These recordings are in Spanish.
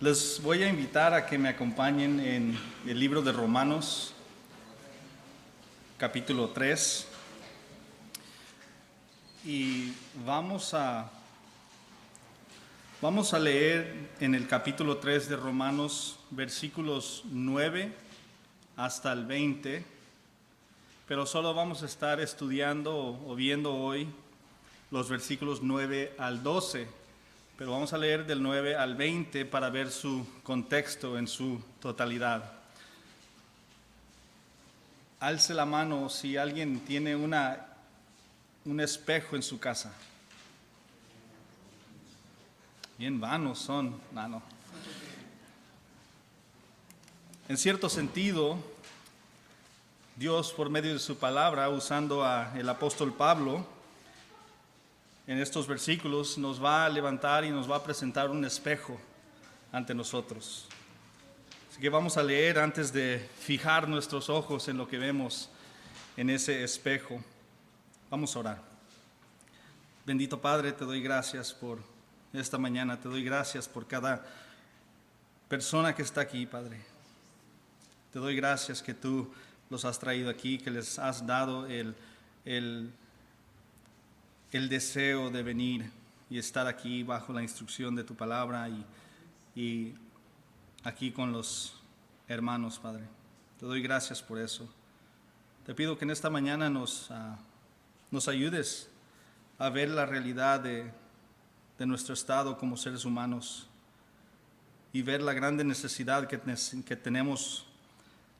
Les voy a invitar a que me acompañen en el libro de Romanos, capítulo 3. Y vamos a leer en el capítulo 3 de Romanos versículos 9 hasta el 20, pero solo vamos a estar estudiando o viendo hoy los versículos 9 al 12. Pero vamos a leer del 9 al 20 para ver su contexto en su totalidad. Alce la mano si alguien tiene un espejo en su casa. Bien vanos son, no. En cierto sentido, Dios por medio de su palabra, usando al apóstol Pablo, en estos versículos nos va a levantar y nos va a presentar un espejo ante nosotros. Así que vamos a leer antes de fijar nuestros ojos en lo que vemos en ese espejo. Vamos a orar. Bendito Padre, te doy gracias por esta mañana, te doy gracias por cada persona que está aquí, Padre. Te doy gracias que tú los has traído aquí, que les has dado el deseo de venir y estar aquí bajo la instrucción de tu palabra y aquí con los hermanos, Padre. Te doy gracias por eso. Te pido que en esta mañana nos ayudes a ver la realidad de nuestro estado como seres humanos y ver la grande necesidad que tenemos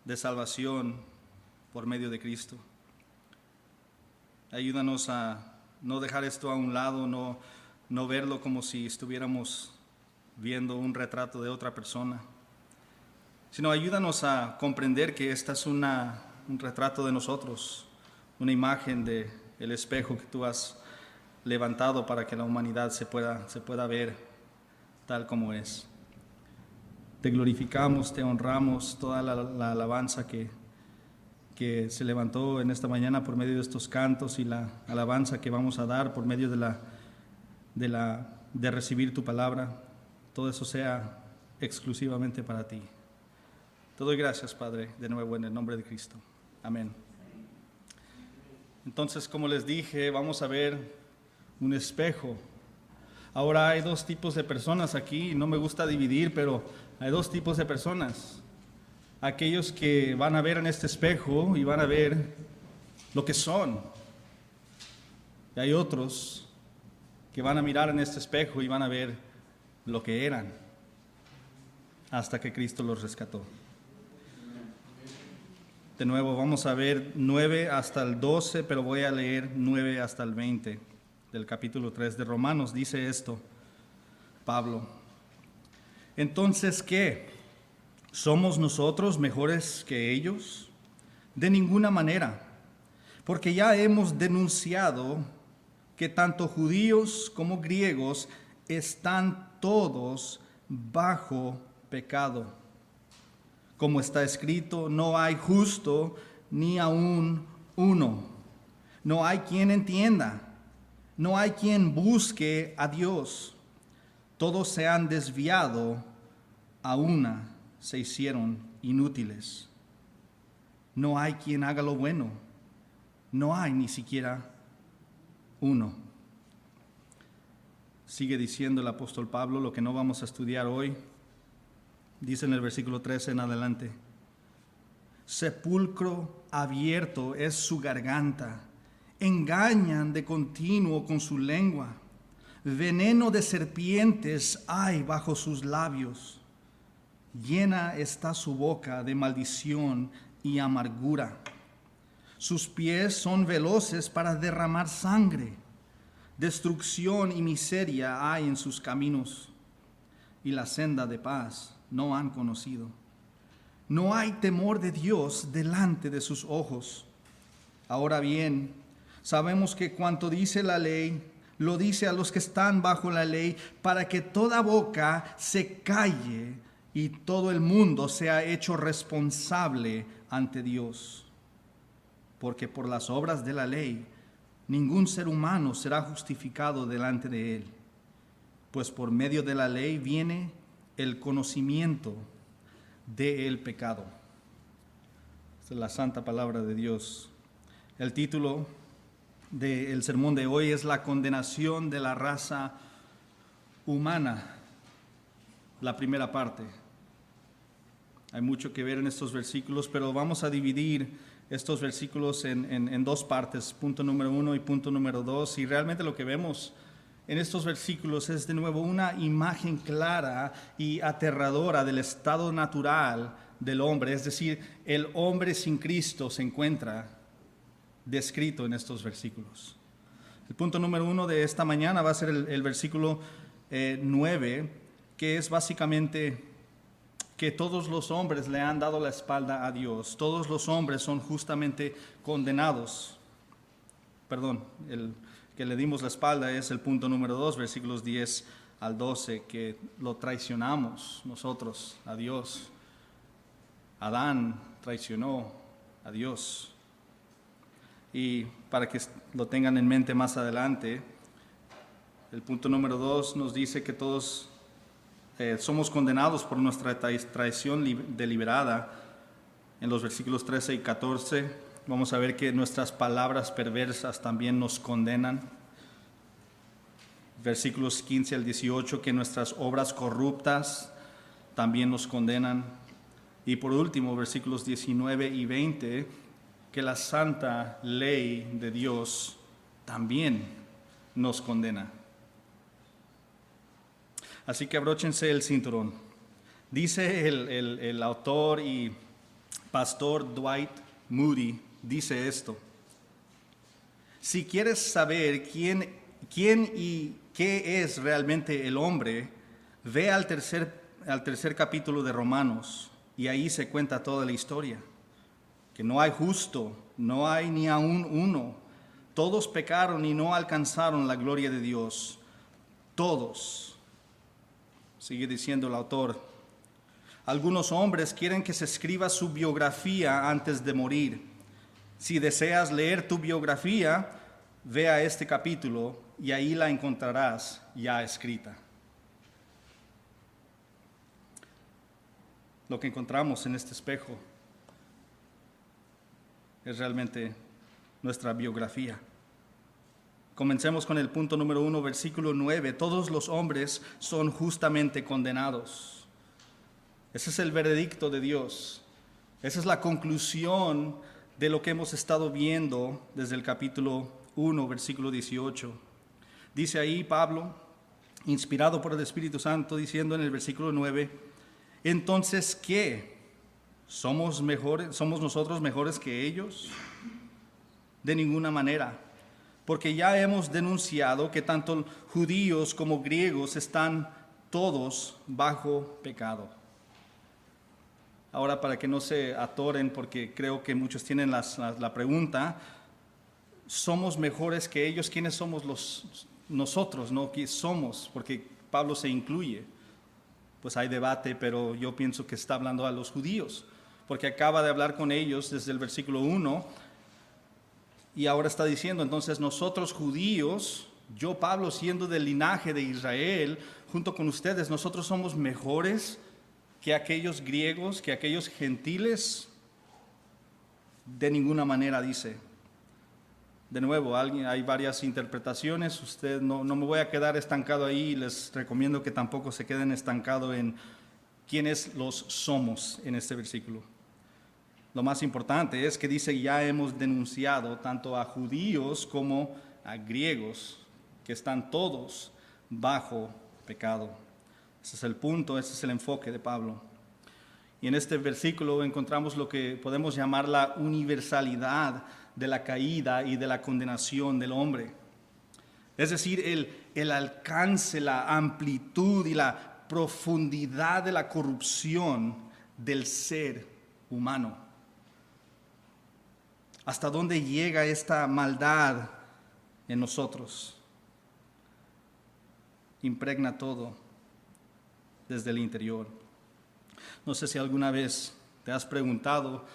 de salvación por medio de Cristo. Ayúdanos a no dejar esto a un lado, no verlo como si estuviéramos viendo un retrato de otra persona, sino ayúdanos a comprender que esta es un retrato de nosotros, una imagen del espejo que tú has levantado para que la humanidad se pueda ver tal como es. Te glorificamos, te honramos, toda la alabanza que se levantó en esta mañana por medio de estos cantos y la alabanza que vamos a dar por medio de recibir tu palabra, todo eso sea exclusivamente para ti. Te doy gracias, Padre, de nuevo en el nombre de Cristo. Amén. Entonces, como les dije, vamos a ver un espejo. Ahora hay dos tipos de personas aquí, no me gusta dividir, pero hay dos tipos de personas. Aquellos que van a ver en este espejo y van a ver lo que son. Y hay otros que van a mirar en este espejo y van a ver lo que eran, hasta que Cristo los rescató. De nuevo, vamos a ver 9 hasta el 12, pero voy a leer 9 hasta el 20 del capítulo 3 de Romanos. Dice esto, Pablo: ¿entonces qué? ¿Somos nosotros mejores que ellos? De ninguna manera, porque ya hemos denunciado que tanto judíos como griegos están todos bajo pecado. Como está escrito, no hay justo ni aun uno. No hay quien entienda, no hay quien busque a Dios. Todos se han desviado, a una se hicieron inútiles. No hay quien haga lo bueno, no hay ni siquiera uno. Sigue diciendo el apóstol Pablo lo que no vamos a estudiar hoy. Dice en el versículo 13 en adelante: sepulcro abierto es su garganta, engañan de continuo con su lengua, veneno de serpientes hay bajo sus labios. Llena está su boca de maldición y amargura. Sus pies son veloces para derramar sangre. Destrucción y miseria hay en sus caminos, y la senda de paz no han conocido. No hay temor de Dios delante de sus ojos. Ahora bien, sabemos que cuanto dice la ley, lo dice a los que están bajo la ley, para que toda boca se calle y todo el mundo sea hecho responsable ante Dios. Porque por las obras de la ley, ningún ser humano será justificado delante de él, pues por medio de la ley viene el conocimiento del pecado. Esta es la santa palabra de Dios. El título del sermón de hoy es la condenación de la raza humana, la primera parte. Hay mucho que ver en estos versículos, pero vamos a dividir estos versículos en dos partes, punto número 1 y punto número 2, y realmente lo que vemos en estos versículos es de nuevo una imagen clara y aterradora del estado natural del hombre, es decir, el hombre sin Cristo se encuentra descrito en estos versículos. El punto número 1 de esta mañana va a ser el versículo 9, que es básicamente que todos los hombres le han dado la espalda a Dios, todos los hombres son justamente condenados. Perdón, el que le dimos la espalda es el punto número 2, versículos 10 al 12, que lo traicionamos nosotros a Dios. Adán traicionó a Dios. Y para que lo tengan en mente más adelante, el punto número 2 nos dice que todos somos condenados por nuestra traición deliberada. En los versículos 13 y 14 vamos a ver que nuestras palabras perversas también nos condenan. Versículos 15 al 18, que nuestras obras corruptas también nos condenan. Y por último, versículos 19 y 20, que la santa ley de Dios también nos condena. Así que abróchense el cinturón. Dice el autor y pastor Dwight Moody, dice esto: si quieres saber quién y qué es realmente el hombre, ve al tercer capítulo de Romanos, y ahí se cuenta toda la historia. Que no hay justo, no hay ni aún uno. Todos pecaron y no alcanzaron la gloria de Dios. Todos. Sigue diciendo el autor. Algunos hombres quieren que se escriba su biografía antes de morir. Si deseas leer tu biografía, ve a este capítulo y ahí la encontrarás ya escrita. Lo que encontramos en este espejo es realmente nuestra biografía. Comencemos con el punto número 1, versículo 9. Todos los hombres son justamente condenados. Ese es el veredicto de Dios. Esa es la conclusión de lo que hemos estado viendo desde el capítulo 1, versículo 18. Dice ahí Pablo, inspirado por el Espíritu Santo, diciendo en el versículo 9, entonces, ¿qué? ¿Somos nosotros mejores que ellos? De ninguna manera, porque ya hemos denunciado que tanto judíos como griegos están todos bajo pecado. Ahora, para que no se atoren, porque creo que muchos tienen la pregunta, ¿somos mejores que ellos? ¿Quiénes somos nosotros? ¿No? ¿Quiénes somos? Porque Pablo se incluye. Pues hay debate, pero yo pienso que está hablando a los judíos, porque acaba de hablar con ellos desde el versículo 1, y ahora está diciendo, entonces nosotros judíos, yo Pablo siendo del linaje de Israel, junto con ustedes, nosotros somos mejores que aquellos griegos, que aquellos gentiles. De ninguna manera, dice. De nuevo, hay varias interpretaciones. Usted no me voy a quedar estancado ahí. Les recomiendo que tampoco se queden estancados en quiénes los somos en este versículo. Lo más importante es que dice, ya hemos denunciado tanto a judíos como a griegos, que están todos bajo pecado. Ese es el punto, ese es el enfoque de Pablo. Y en este versículo encontramos lo que podemos llamar la universalidad de la caída y de la condenación del hombre. Es decir, el alcance, la amplitud y la profundidad de la corrupción del ser humano. ¿Hasta dónde llega esta maldad en nosotros? Impregna todo desde el interior. No sé si alguna vez te has preguntado,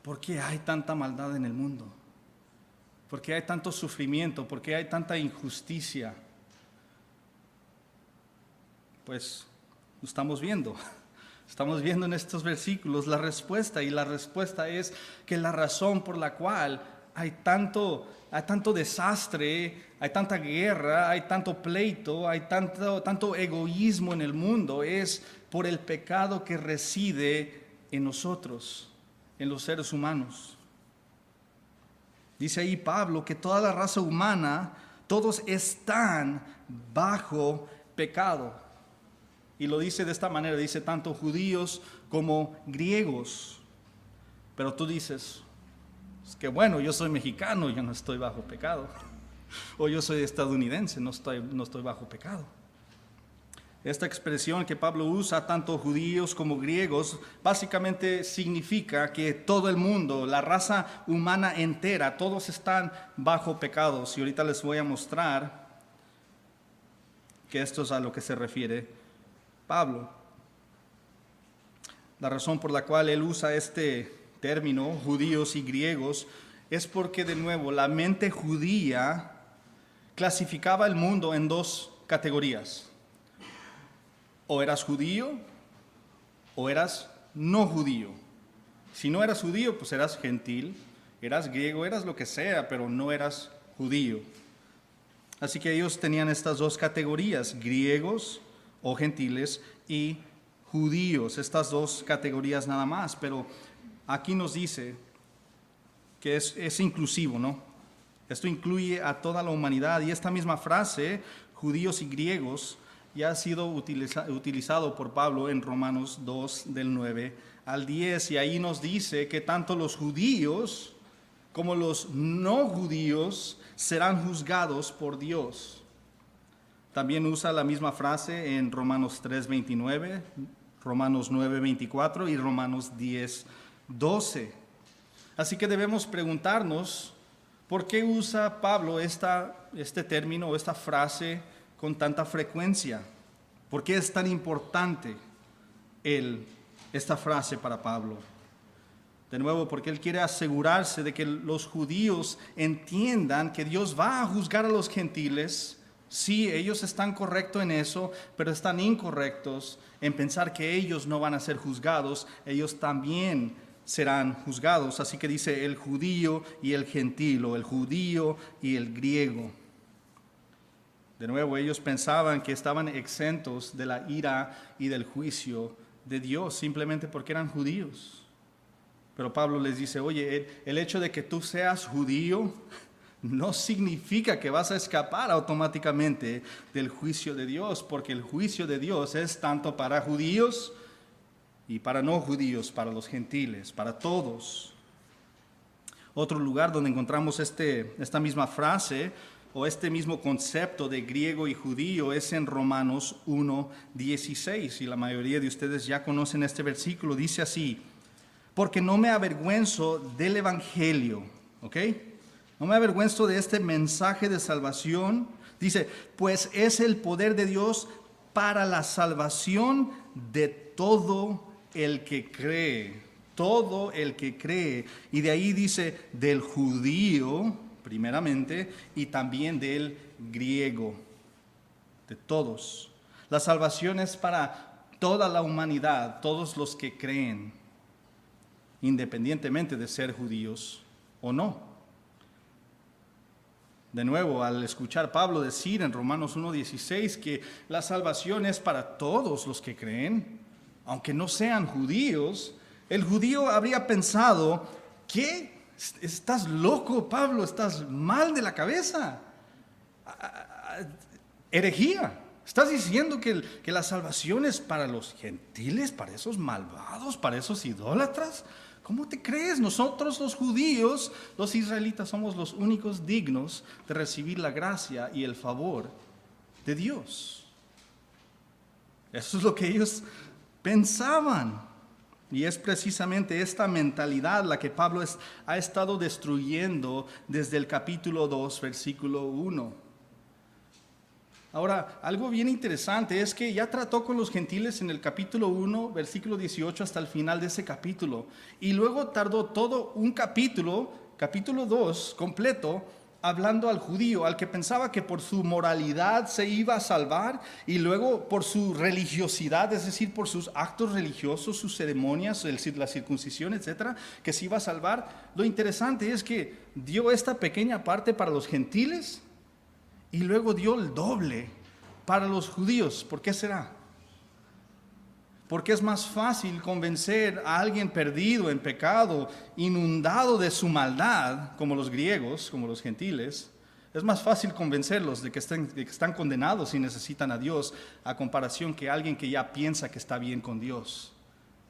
¿por qué hay tanta maldad en el mundo? ¿Por qué hay tanto sufrimiento? ¿Por qué hay tanta injusticia? Pues estamos viendo. Estamos viendo en estos versículos la respuesta, y la respuesta es que la razón por la cual hay tanto desastre, hay tanta guerra, hay tanto pleito, hay tanto egoísmo en el mundo es por el pecado que reside en nosotros, en los seres humanos. Dice ahí Pablo que toda la raza humana, todos están bajo pecado. Y lo dice de esta manera, dice tanto judíos como griegos. Pero tú dices, es que bueno, yo soy mexicano, yo no estoy bajo pecado. O yo soy estadounidense, no estoy bajo pecado. Esta expresión que Pablo usa, tanto judíos como griegos, básicamente significa que todo el mundo, la raza humana entera, todos están bajo pecados. Y ahorita les voy a mostrar que esto es a lo que se refiere Pablo. La razón por la cual él usa este término, judíos y griegos, es porque de nuevo la mente judía clasificaba el mundo en dos categorías. O eras judío o eras no judío. Si no eras judío, pues eras gentil, eras griego, eras lo que sea, pero no eras judío. Así que ellos tenían estas dos categorías, griegos o gentiles y judíos, estas dos categorías nada más. Pero aquí nos dice que es inclusivo, ¿no? Esto incluye a toda la humanidad, y esta misma frase, judíos y griegos, ya ha sido utilizado por Pablo en Romanos 2, del 9 al 10, y ahí nos dice que tanto los judíos como los no judíos serán juzgados por Dios. También usa la misma frase en Romanos 3, 29, Romanos 9, 24 y Romanos 10, 12. Así que debemos preguntarnos, ¿por qué usa Pablo este término o esta frase con tanta frecuencia? ¿Por qué es tan importante esta frase para Pablo? De nuevo, porque él quiere asegurarse de que los judíos entiendan que Dios va a juzgar a los gentiles. Sí, ellos están correctos en eso, pero están incorrectos en pensar que ellos no van a ser juzgados. Ellos también serán juzgados. Así que dice el judío y el gentil, o el judío y el griego. De nuevo, ellos pensaban que estaban exentos de la ira y del juicio de Dios simplemente porque eran judíos. Pero Pablo les dice, oye, el hecho de que tú seas judío no significa que vas a escapar automáticamente del juicio de Dios, porque el juicio de Dios es tanto para judíos y para no judíos, para los gentiles, para todos. Otro lugar donde encontramos esta misma frase o este mismo concepto de griego y judío es en Romanos 1:16, y la mayoría de ustedes ya conocen este versículo. Dice así: porque no me avergüenzo del evangelio, ¿ok? No me avergüenzo de este mensaje de salvación. Dice, pues es el poder de Dios para la salvación de todo el que cree. Todo el que cree. Y de ahí dice, del judío, primeramente, y también del griego, de todos. La salvación es para toda la humanidad, todos los que creen, independientemente de ser judíos o no. De nuevo, al escuchar Pablo decir en Romanos 1:16 que la salvación es para todos los que creen, aunque no sean judíos, el judío habría pensado, ¿qué? ¿Estás loco, Pablo? ¿Estás mal de la cabeza? Herejía. ¿Estás diciendo que la salvación es para los gentiles, para esos malvados, para esos idólatras? ¿Cómo te crees? Nosotros los judíos, los israelitas, somos los únicos dignos de recibir la gracia y el favor de Dios. Eso es lo que ellos pensaban. Y es precisamente esta mentalidad la que Pablo ha estado destruyendo desde el capítulo 2, versículo 1. Ahora, algo bien interesante es que ya trató con los gentiles en el capítulo 1, versículo 18, hasta el final de ese capítulo. Y luego tardó todo un capítulo 2 completo, hablando al judío, al que pensaba que por su moralidad se iba a salvar y luego por su religiosidad, es decir, por sus actos religiosos, sus ceremonias, la circuncisión, etcétera, que se iba a salvar. Lo interesante es que dio esta pequeña parte para los gentiles y luego dio el doble para los judíos. ¿Por qué será? Porque es más fácil convencer a alguien perdido en pecado, inundado de su maldad, como los griegos, como los gentiles. Es más fácil convencerlos de que están condenados y necesitan a Dios, a comparación que alguien que ya piensa que está bien con Dios.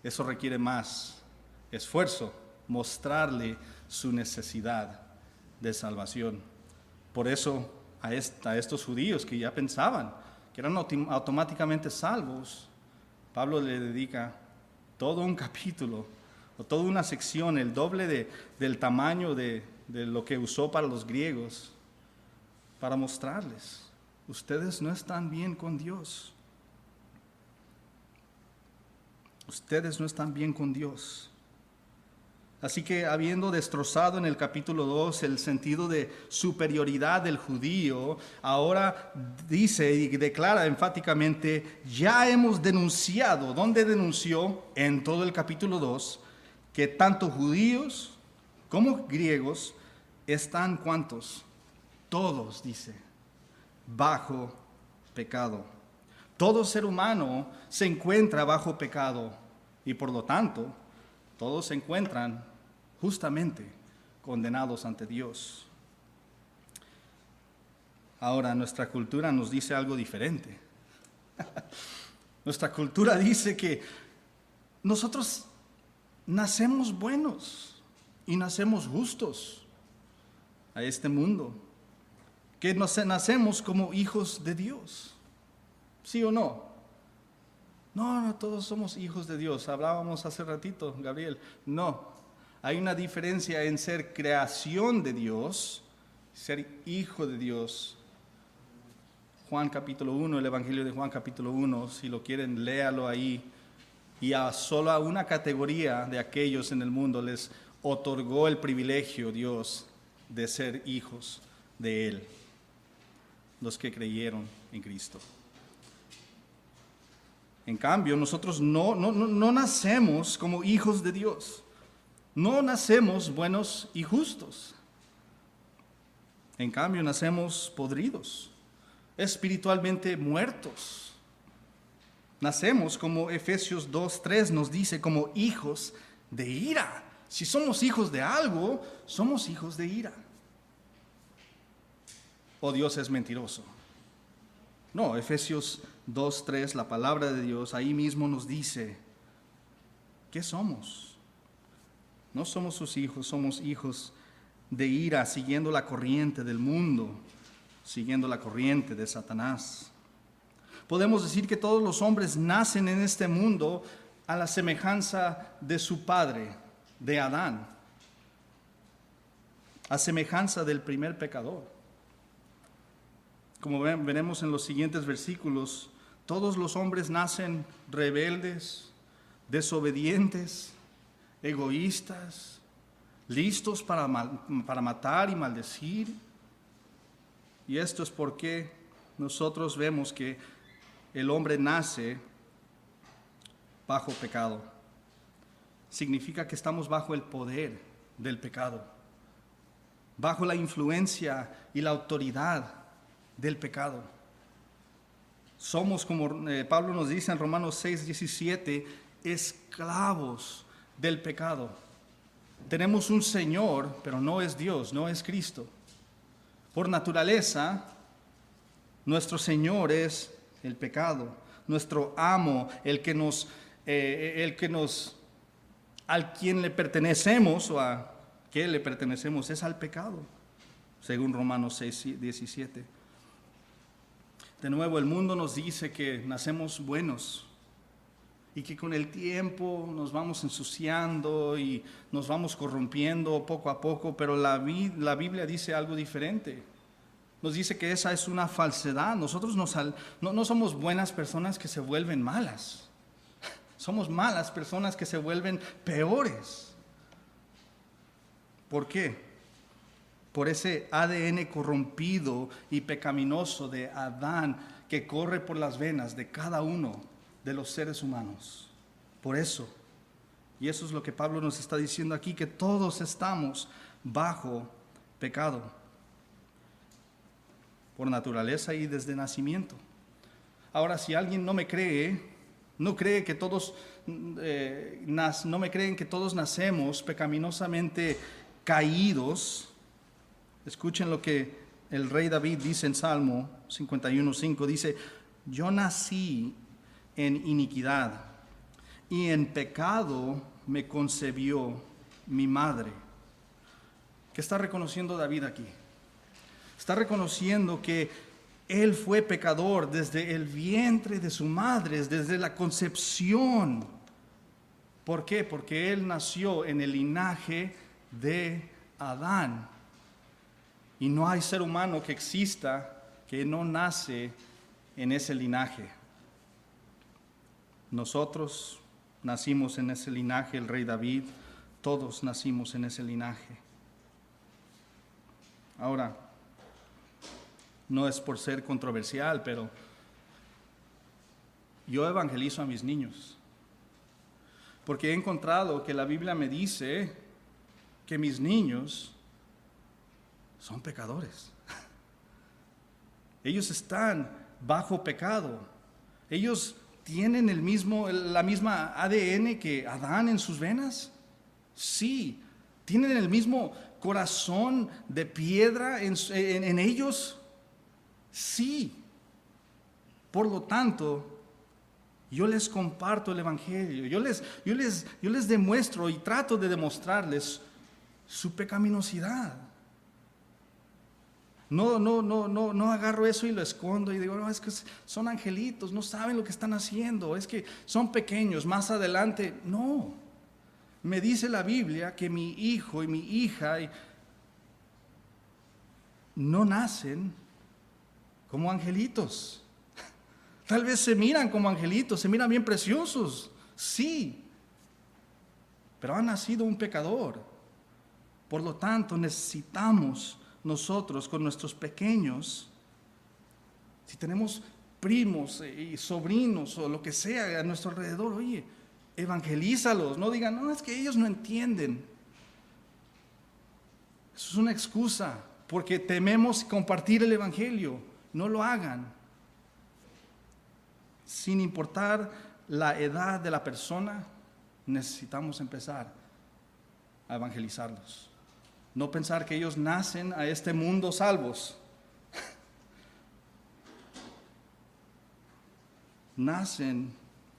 Eso requiere más esfuerzo, mostrarle su necesidad de salvación. Por eso a estos judíos que ya pensaban que eran automáticamente salvos, Pablo le dedica todo un capítulo o toda una sección, el doble del tamaño de lo que usó para los griegos, para mostrarles, ustedes no están bien con Dios. Ustedes no están bien con Dios. Así que habiendo destrozado en el capítulo 2 el sentido de superioridad del judío, ahora dice y declara enfáticamente, ya hemos denunciado. ¿Dónde denunció? En todo el capítulo 2, que tanto judíos como griegos están, ¿cuántos? Todos, dice, bajo pecado. Todo ser humano se encuentra bajo pecado y por lo tanto todos se encuentran justamente condenados ante Dios. Ahora, nuestra cultura nos dice algo diferente. Nuestra cultura dice que nosotros nacemos buenos y nacemos justos a este mundo, que nacemos como hijos de Dios. ¿Sí o no? No, todos somos hijos de Dios. Hablábamos hace ratito, Gabriel. No. Hay una diferencia en ser creación de Dios, ser hijo de Dios. Juan capítulo 1, el Evangelio de Juan capítulo 1, si lo quieren, léalo ahí. Y solo a una categoría de aquellos en el mundo les otorgó el privilegio Dios de ser hijos de Él, los que creyeron en Cristo. En cambio, nosotros no nacemos como hijos de Dios. No nacemos buenos y justos. En cambio, nacemos podridos, espiritualmente muertos. Nacemos, como Efesios 2:3 nos dice, como hijos de ira. Si somos hijos de algo, somos hijos de ira. ¿O Dios es mentiroso? No, Efesios 2:3, la palabra de Dios, ahí mismo nos dice, ¿qué somos? No somos sus hijos, somos hijos de ira, siguiendo la corriente del mundo, siguiendo la corriente de Satanás. Podemos decir que todos los hombres nacen en este mundo a la semejanza de su padre, de Adán, a semejanza del primer pecador. Como veremos en los siguientes versículos, todos los hombres nacen rebeldes, desobedientes, egoístas, listos para matar y maldecir. Y esto es porque nosotros vemos que el hombre nace bajo pecado. Significa que estamos bajo el poder del pecado, bajo la influencia y la autoridad del pecado. Somos, como Pablo nos dice en Romanos 6:17, esclavos del pecado. Tenemos un Señor, pero no es Dios, no es Cristo. Por naturaleza, nuestro Señor es el pecado, nuestro amo, al quien le pertenecemos o a que le pertenecemos es al pecado, según Romanos 6:17. De nuevo, el mundo nos dice que nacemos buenos y que con el tiempo nos vamos ensuciando y nos vamos corrompiendo poco a poco, pero la Biblia dice algo diferente. Nos dice que esa es una falsedad. Nosotros no somos buenas personas que se vuelven malas. Somos malas personas que se vuelven peores. ¿Por qué? por ese ADN corrompido y pecaminoso de Adán que corre por las venas de cada uno de los seres humanos. Por eso, y eso es lo que Pablo nos está diciendo aquí, que todos estamos bajo pecado, por naturaleza y desde nacimiento. Ahora, si alguien no me cree, no creen que todos nacemos pecaminosamente caídos. Escuchen lo que el rey David dice en Salmo 51:5. Dice: yo nací en iniquidad y en pecado me concebió mi madre. ¿Qué está reconociendo David aquí? Está reconociendo que él fue pecador desde el vientre de su madre, desde la concepción. ¿Por qué? Porque él nació en el linaje de Adán. Y no hay ser humano que exista que no nace en ese linaje. Nosotros nacimos en ese linaje, el rey David, todos nacimos en ese linaje. Ahora, no es por ser controversial, pero yo evangelizo a mis niños, porque he encontrado que la Biblia me dice que mis niños son pecadores. Ellos están bajo pecado. Ellos tienen la misma ADN que Adán en sus venas. Sí. Tienen el mismo corazón de piedra en ellos. Sí. Por lo tanto, yo les comparto el evangelio. Yo les demuestro y trato de demostrarles su pecaminosidad. No agarro eso y lo escondo y digo, no, es que son angelitos, no saben lo que están haciendo, es que son pequeños, más adelante. No, me dice la Biblia que mi hijo y mi hija no nacen como angelitos. Tal vez se miran como angelitos, se miran bien preciosos, sí, pero han nacido un pecador. Por lo tanto, necesitamos nosotros con nuestros pequeños, si tenemos primos y sobrinos o lo que sea a nuestro alrededor, oye, evangelízalos, no digan, no, es que ellos no entienden. Eso es una excusa, porque tememos compartir el evangelio. No lo hagan. Sin importar la edad de la persona, necesitamos empezar a evangelizarlos. No pensar que ellos nacen a este mundo salvos. Nacen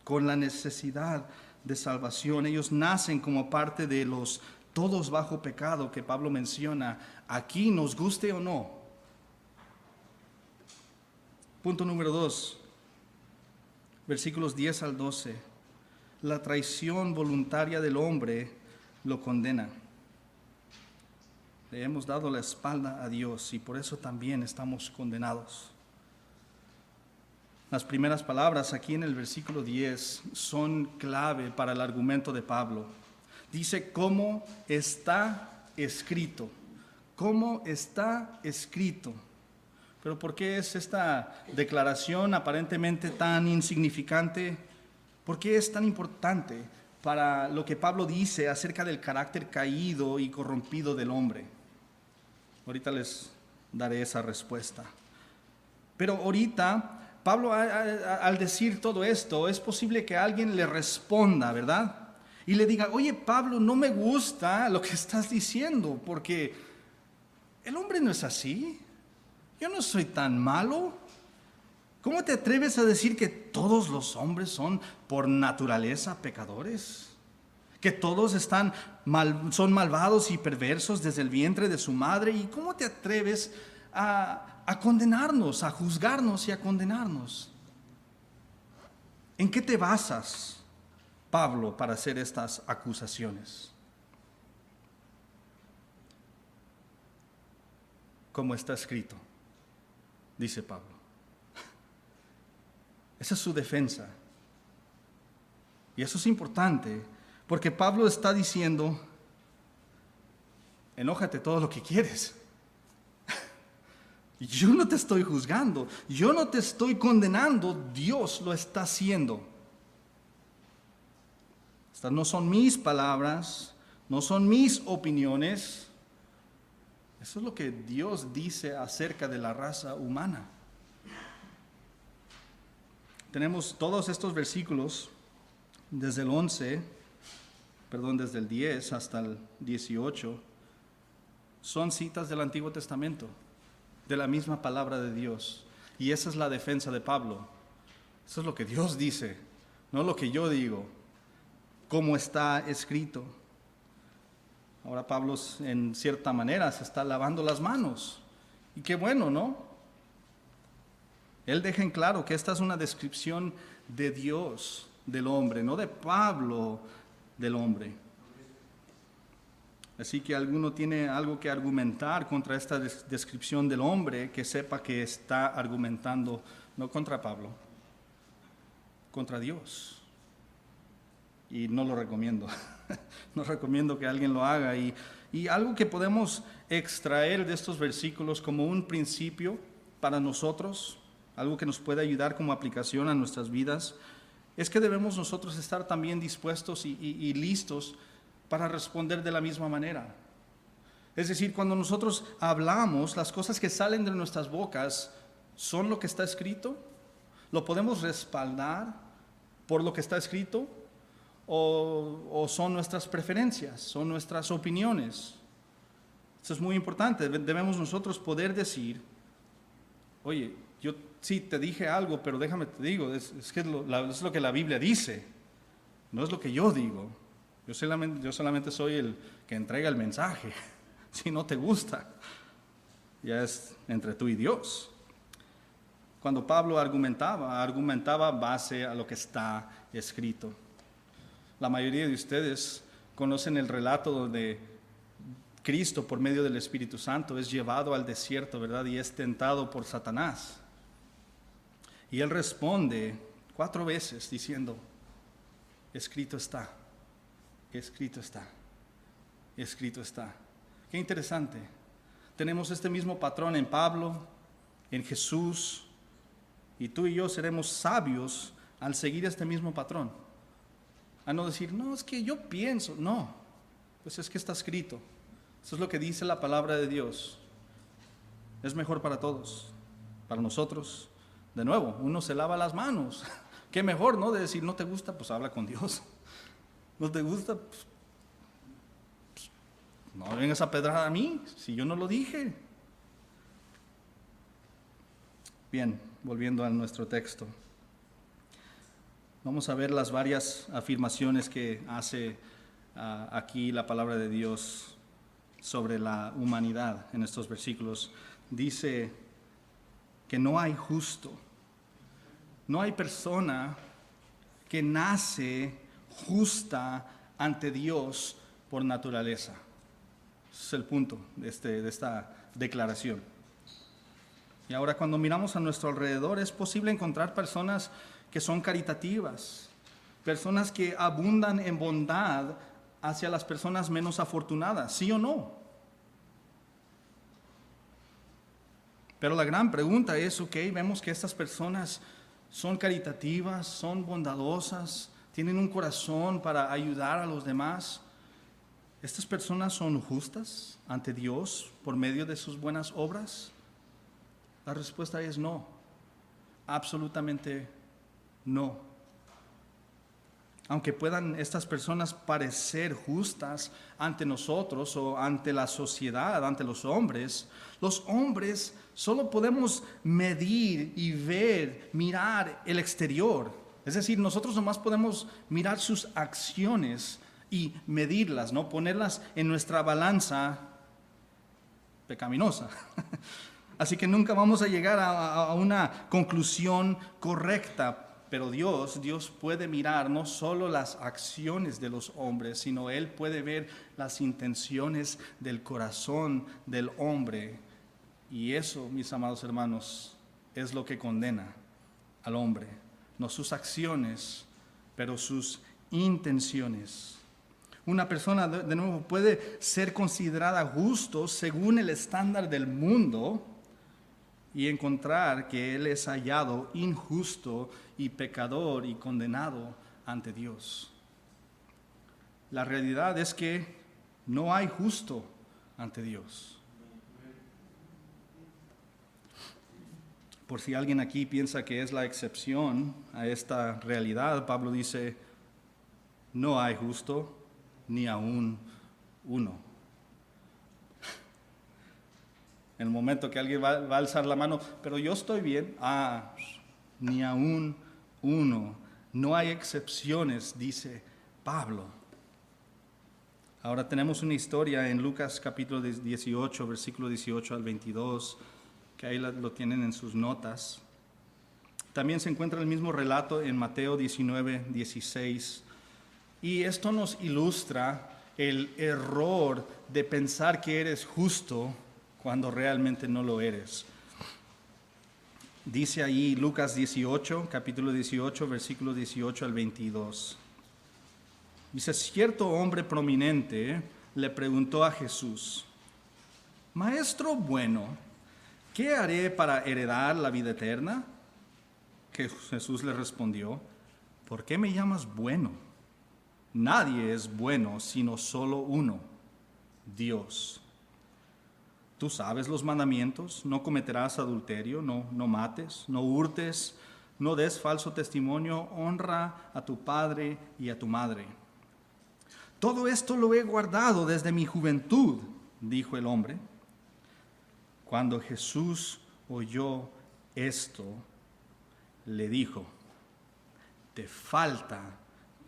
con la necesidad de salvación. Ellos nacen como parte de los todos bajo pecado que Pablo menciona aquí, nos guste o no. Punto número 2, versículos 10 al 12. La traición voluntaria del hombre lo condena. Le hemos dado la espalda a Dios y por eso también estamos condenados. Las primeras palabras aquí en el versículo 10 son clave para el argumento de Pablo. Dice, ¿cómo está escrito? ¿Cómo está escrito? Pero ¿por qué es esta declaración aparentemente tan insignificante? ¿Por qué es tan importante para lo que Pablo dice acerca del carácter caído y corrompido del hombre? Ahorita les daré esa respuesta. Pero ahorita, Pablo al decir todo esto, es posible que alguien le responda, ¿verdad? Y le diga, oye Pablo, no me gusta lo que estás diciendo, porque el hombre no es así. Yo no soy tan malo. ¿Cómo te atreves a decir que todos los hombres son por naturaleza pecadores? Que todos son malvados y perversos desde el vientre de su madre. ¿Y cómo te atreves a condenarnos, a juzgarnos y a condenarnos? ¿En qué te basas, Pablo, para hacer estas acusaciones? Como está escrito, dice Pablo. Esa es su defensa. Y eso es importante, porque Pablo está diciendo, enójate todo lo que quieres, Yo no te estoy juzgando, yo no te estoy condenando, Dios lo está haciendo. Estas no son mis palabras, no son mis opiniones. Eso es lo que Dios dice acerca de la raza humana. Tenemos todos estos versículos desde el 10 hasta el 18, son citas del Antiguo Testamento, de la misma palabra de Dios. Y esa es la defensa de Pablo. Eso es lo que Dios dice, no lo que yo digo, como está escrito. Ahora Pablo en cierta manera se está lavando las manos. Y qué bueno, ¿no? Él deja en claro que esta es una descripción de Dios, del hombre, no de Pablo, del hombre. Así que alguno tiene algo que argumentar contra esta descripción del hombre, que sepa que está argumentando no contra Pablo, contra Dios. Y no lo recomiendo. No recomiendo que alguien lo haga. Y algo que podemos extraer de estos versículos como un principio para nosotros, algo que nos puede ayudar como aplicación a nuestras vidas, es que debemos nosotros estar también dispuestos y listos para responder de la misma manera. Es decir, cuando nosotros hablamos, las cosas que salen de nuestras bocas son lo que está escrito. ¿Lo podemos respaldar por lo que está escrito? ¿O son nuestras preferencias, son nuestras opiniones? Eso es muy importante. Debemos nosotros poder decir, oye, yo sí te dije algo, pero déjame te digo, es lo que la Biblia dice, no es lo que yo digo. Yo solamente soy el que entrega el mensaje. Si no te gusta, ya es entre tú y Dios. Cuando Pablo argumentaba base a lo que está escrito. La mayoría de ustedes conocen el relato donde Cristo, por medio del Espíritu Santo, es llevado al desierto, ¿verdad? Y es tentado por Satanás. Y él responde 4 veces diciendo, escrito está, escrito está, escrito está. Qué interesante. Tenemos este mismo patrón en Pablo, en Jesús, y tú y yo seremos sabios al seguir este mismo patrón. A no decir, no, es que yo pienso. No, pues es que está escrito. Eso es lo que dice la palabra de Dios. Es mejor para todos, para nosotros. De nuevo, uno se lava las manos. Qué mejor, ¿no? De decir, no te gusta, pues habla con Dios. No te gusta, pues no vengas a pedrar a mí, si yo no lo dije. Bien, volviendo a nuestro texto. Vamos a ver las varias afirmaciones que hace aquí la palabra de Dios sobre la humanidad en estos versículos. Dice que no hay justo, no hay persona que nace justa ante Dios por naturaleza. Ese es el punto de esta declaración. Y ahora cuando miramos a nuestro alrededor es posible encontrar personas que son caritativas, personas que abundan en bondad hacia las personas menos afortunadas, ¿sí o no? Pero la gran pregunta es, vemos que estas personas son caritativas, son bondadosas, tienen un corazón para ayudar a los demás. ¿Estas personas son justas ante Dios por medio de sus buenas obras? La respuesta es no, absolutamente no. Aunque puedan estas personas parecer justas ante nosotros o ante la sociedad, ante los hombres solo podemos medir y ver, mirar el exterior. Es decir, nosotros nomás podemos mirar sus acciones y medirlas, ¿no? Ponerlas en nuestra balanza pecaminosa. Así que nunca vamos a llegar a una conclusión correcta. Pero Dios puede mirar no solo las acciones de los hombres, sino Él puede ver las intenciones del corazón del hombre. Y eso, mis amados hermanos, es lo que condena al hombre. No sus acciones, pero sus intenciones. Una persona, de nuevo, puede ser considerada justo según el estándar del mundo, y encontrar que él es hallado injusto y pecador y condenado ante Dios. La realidad es que no hay justo ante Dios. Por si alguien aquí piensa que es la excepción a esta realidad, Pablo dice, no hay justo ni aún uno. En el momento que alguien va a alzar la mano, pero yo estoy bien, ni aún uno. No hay excepciones, dice Pablo. Ahora tenemos una historia en Lucas capítulo 18, versículo 18 al 22, que ahí lo tienen en sus notas. También se encuentra el mismo relato en Mateo 19, 16. Y esto nos ilustra el error de pensar que eres justo cuando realmente no lo eres. Dice ahí Lucas 18, capítulo 18, versículo 18 al 22. Dice, cierto hombre prominente le preguntó a Jesús, Maestro bueno, ¿qué haré para heredar la vida eterna? Que Jesús le respondió, ¿por qué me llamas bueno? Nadie es bueno sino solo uno, Dios. Tú sabes los mandamientos, no cometerás adulterio, no mates, no hurtes, no des falso testimonio, honra a tu padre y a tu madre. Todo esto lo he guardado desde mi juventud, dijo el hombre. Cuando Jesús oyó esto, le dijo, te falta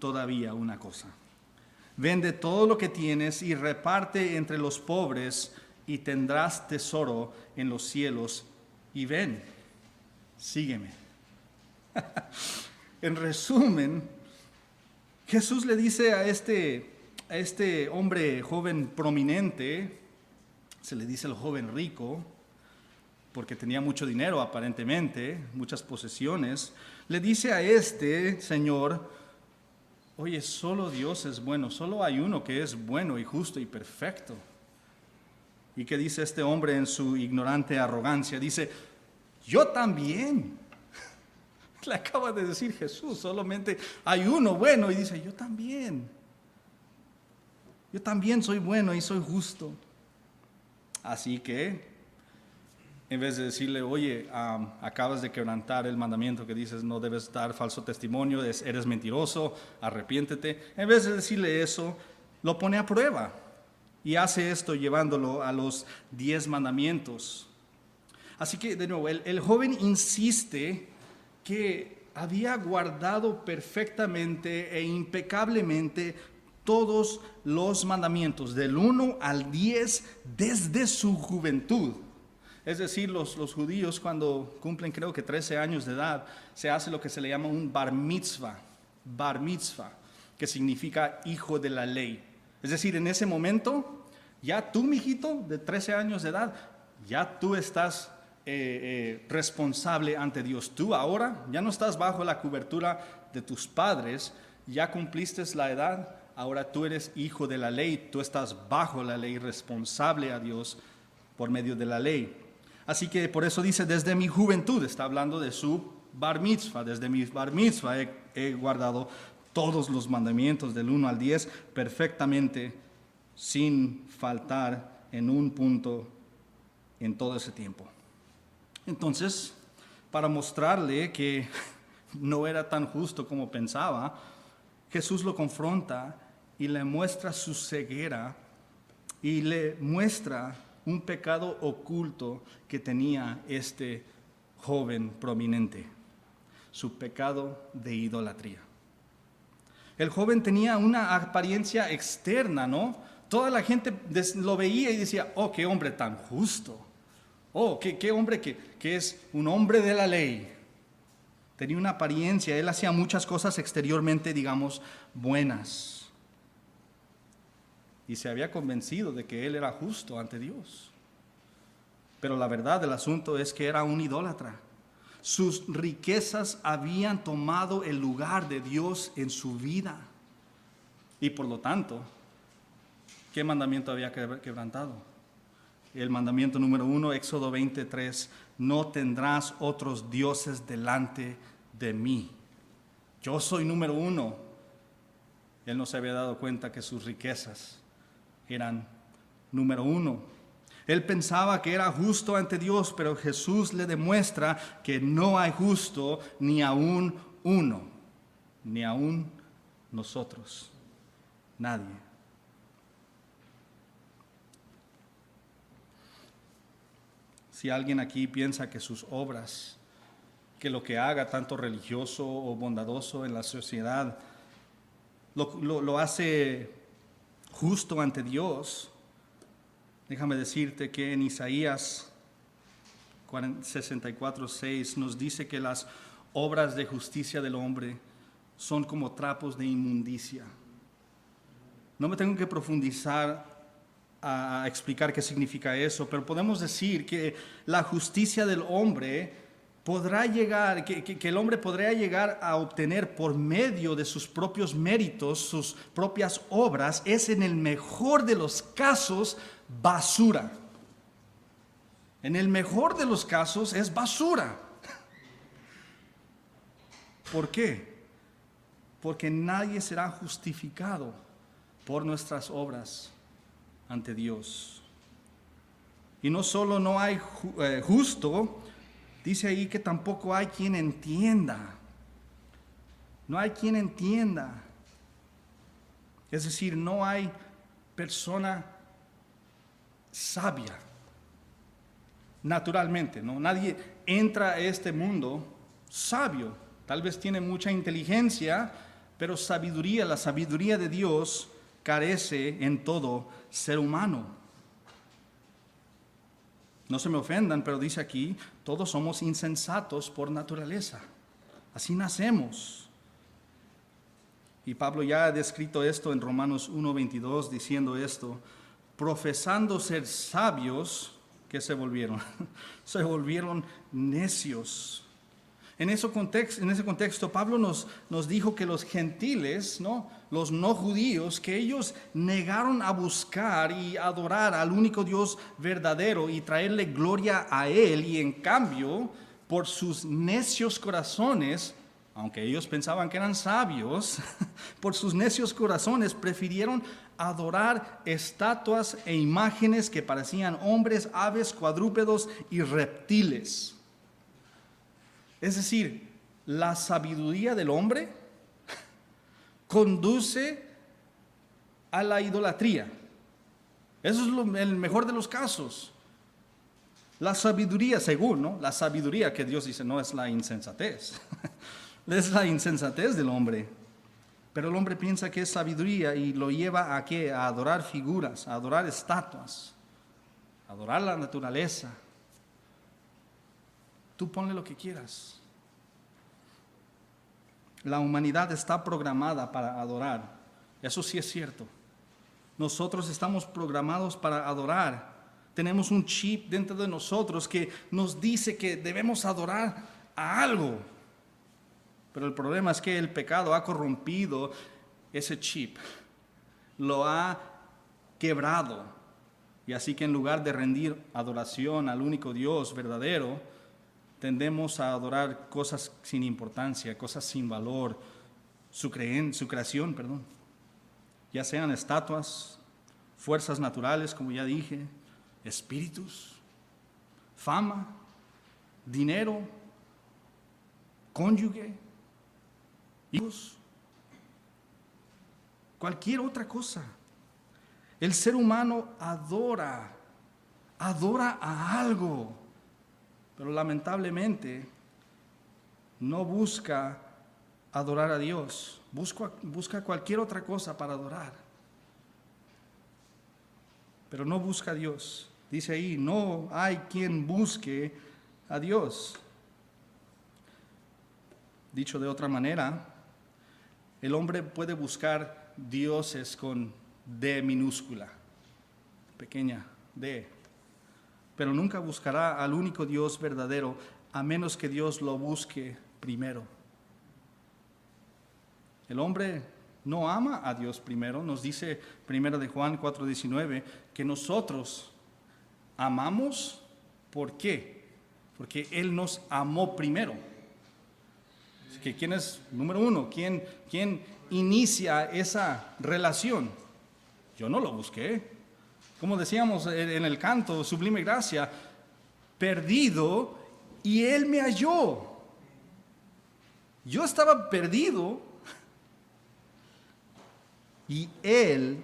todavía una cosa. Vende todo lo que tienes y reparte entre los pobres y tendrás tesoro en los cielos. Y ven, sígueme. En resumen, Jesús le dice a este hombre joven prominente, se le dice el joven rico, porque tenía mucho dinero aparentemente, muchas posesiones, le dice a este señor, oye, solo Dios es bueno, solo hay uno que es bueno y justo y perfecto. ¿Y qué dice este hombre en su ignorante arrogancia? Dice, yo también. Le acaba de decir Jesús, solamente hay uno bueno, y dice, yo también soy bueno y soy justo. Así que, en vez de decirle, oye, acabas de quebrantar el mandamiento que dices no debes dar falso testimonio, eres mentiroso, arrepiéntete. En vez de decirle eso, lo pone a prueba y hace esto llevándolo a los 10 mandamientos. Así que, de nuevo, el joven insiste que había guardado perfectamente e impecablemente todos los mandamientos, del 1 al 10, desde su juventud. Es decir, los judíos cuando cumplen creo que 13 años de edad, se hace lo que se le llama un bar mitzvah, que significa hijo de la ley. Es decir, en ese momento, ya tú, mijito, de 13 años de edad, ya tú estás responsable ante Dios. Tú ahora ya no estás bajo la cobertura de tus padres, ya cumpliste la edad, ahora tú eres hijo de la ley, tú estás bajo la ley, responsable a Dios por medio de la ley. Así que por eso dice, desde mi juventud, está hablando de su bar mitzvah, desde mi bar mitzvah he guardado todos los mandamientos del 1 al 10 perfectamente, sin faltar en un punto en todo ese tiempo. Entonces, para mostrarle que no era tan justo como pensaba, Jesús lo confronta y le muestra su ceguera y le muestra un pecado oculto que tenía este joven prominente, su pecado de idolatría. El joven tenía una apariencia externa, ¿no? Toda la gente lo veía y decía, oh, qué hombre tan justo. Oh, qué hombre que es un hombre de la ley. Tenía una apariencia, él hacía muchas cosas exteriormente, digamos, buenas. Y se había convencido de que él era justo ante Dios. Pero la verdad del asunto es que era un idólatra. Sus riquezas habían tomado el lugar de Dios en su vida. Y por lo tanto, ¿qué mandamiento había quebrantado? El mandamiento número 1, Éxodo 23, no tendrás otros dioses delante de mí. Yo soy número uno. Él no se había dado cuenta que sus riquezas eran número uno. Él pensaba que era justo ante Dios, pero Jesús le demuestra que no hay justo ni aún uno, ni aún nosotros, nadie. Si alguien aquí piensa que sus obras, que lo que haga tanto religioso o bondadoso en la sociedad, lo hace justo ante Dios, déjame decirte que en Isaías 64:6 nos dice que las obras de justicia del hombre son como trapos de inmundicia. No me tengo que profundizar a explicar qué significa eso, pero podemos decir que la justicia del hombre podrá llegar, que el hombre podrá llegar a obtener por medio de sus propios méritos, sus propias obras, es en el mejor de los casos basura. En el mejor de los casos es basura. ¿Por qué? Porque nadie será justificado por nuestras obras ante Dios. Y no solo no hay justo, dice ahí que tampoco hay quien entienda. No hay quien entienda. Es decir, no hay persona sabia. Naturalmente, ¿no? Nadie entra a este mundo sabio. Tal vez tiene mucha inteligencia, pero sabiduría, la sabiduría de Dios carece en todo ser humano. No se me ofendan, pero dice aquí, todos somos insensatos por naturaleza. Así nacemos. Y Pablo ya ha descrito esto en Romanos 1:22, diciendo esto: profesando ser sabios, ¿qué se volvieron? Se volvieron necios. En ese contexto, Pablo nos dijo que los gentiles, ¿no? Los no judíos, que ellos negaron a buscar y adorar al único Dios verdadero y traerle gloria a Él, y en cambio, por sus necios corazones, aunque ellos pensaban que eran sabios, por sus necios corazones prefirieron adorar estatuas e imágenes que parecían hombres, aves, cuadrúpedos y reptiles. Es decir, la sabiduría del hombre conduce a la idolatría. Eso es el mejor de los casos. La sabiduría, según, ¿no? La sabiduría que Dios dice no es la insensatez. Es la insensatez del hombre. Pero el hombre piensa que es sabiduría y lo lleva ¿a qué? A adorar figuras, a adorar estatuas, a adorar la naturaleza. Tú ponle lo que quieras. La humanidad está programada para adorar. Eso sí es cierto. Nosotros estamos programados para adorar. Tenemos un chip dentro de nosotros que nos dice que debemos adorar a algo. Pero el problema es que el pecado ha corrompido ese chip. Lo ha quebrado. Y así que en lugar de rendir adoración al único Dios verdadero, tendemos a adorar cosas sin importancia, cosas sin valor, su creación, ya sean estatuas, fuerzas naturales, como ya dije, espíritus, fama, dinero, cónyuge, hijos, cualquier otra cosa. El ser humano adora a algo. Pero lamentablemente no busca adorar a Dios, busca cualquier otra cosa para adorar. Pero no busca a Dios. Dice ahí, no hay quien busque a Dios. Dicho de otra manera, el hombre puede buscar dioses con D minúscula, pequeña D. Pero nunca buscará al único Dios verdadero a menos que Dios lo busque primero. El hombre no ama a Dios primero. Nos dice 1 de Juan 4:19 que nosotros amamos, ¿por qué? porque Él nos amó primero. Así que ¿quién es número uno? ¿Quién inicia esa relación? Yo no lo busqué. Como decíamos en el canto, Sublime Gracia, perdido y Él me halló. Yo estaba perdido y Él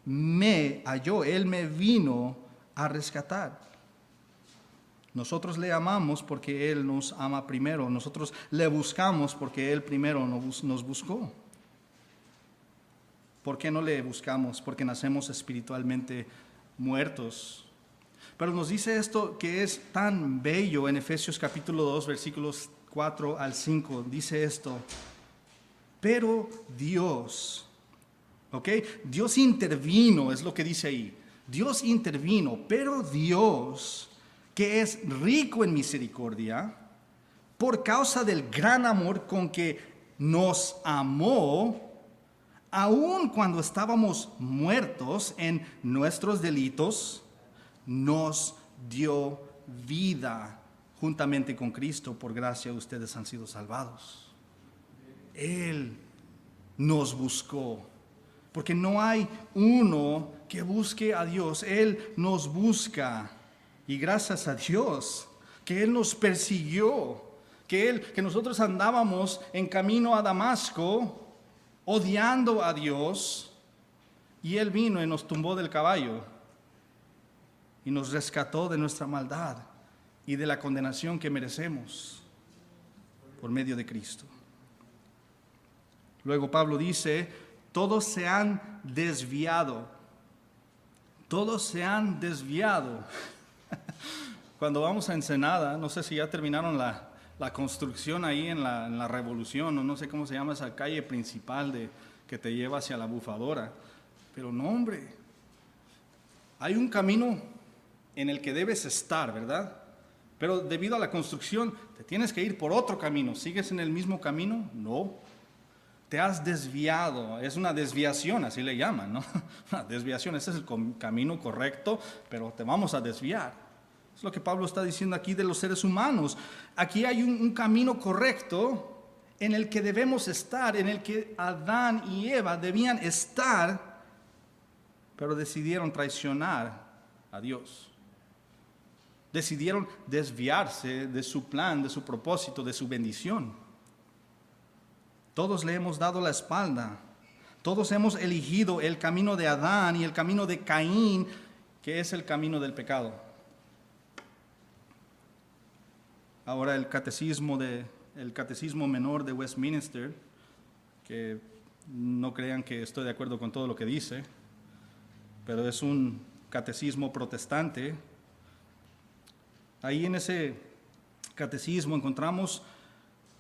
me halló, Él me vino a rescatar. Nosotros le amamos porque Él nos ama primero. Nosotros le buscamos porque Él primero nos buscó. ¿Por qué no le buscamos? Porque nacemos espiritualmente muertos. Pero nos dice esto que es tan bello en Efesios capítulo 2, versículos 4 al 5. Dice esto: pero Dios, ¿ok? Dios intervino, es lo que dice ahí. Dios intervino, pero Dios, que es rico en misericordia, por causa del gran amor con que nos amó, aun cuando estábamos muertos en nuestros delitos, nos dio vida juntamente con Cristo. Por gracia ustedes han sido salvados. Él nos buscó, porque no hay uno que busque a Dios. Él nos busca, y gracias a Dios que Él nos persiguió, que nosotros andábamos en camino a Damasco odiando a Dios, y Él vino y nos tumbó del caballo y nos rescató de nuestra maldad y de la condenación que merecemos por medio de Cristo. Luego Pablo dice: todos se han desviado. Todos se han desviado. Cuando vamos a Ensenada, no sé si ya terminaron la construcción ahí en la Revolución, o no sé cómo se llama esa calle principal que te lleva hacia la Bufadora. Pero no, hombre, hay un camino en el que debes estar, ¿verdad? Pero debido a la construcción, te tienes que ir por otro camino. ¿Sigues en el mismo camino? No. Te has desviado. Es una desviación, así le llaman, ¿no? Una desviación, ese es el camino correcto, pero te vamos a desviar. Es lo que Pablo está diciendo aquí de los seres humanos. Aquí hay un camino correcto en el que debemos estar, en el que Adán y Eva debían estar, pero decidieron traicionar a Dios. Decidieron desviarse de su plan, de su propósito, de su bendición. Todos le hemos dado la espalda. Todos hemos elegido el camino de Adán y el camino de Caín, que es el camino del pecado. Ahora el catecismo menor de Westminster, que no crean que estoy de acuerdo con todo lo que dice, pero es un catecismo protestante. Ahí en ese catecismo encontramos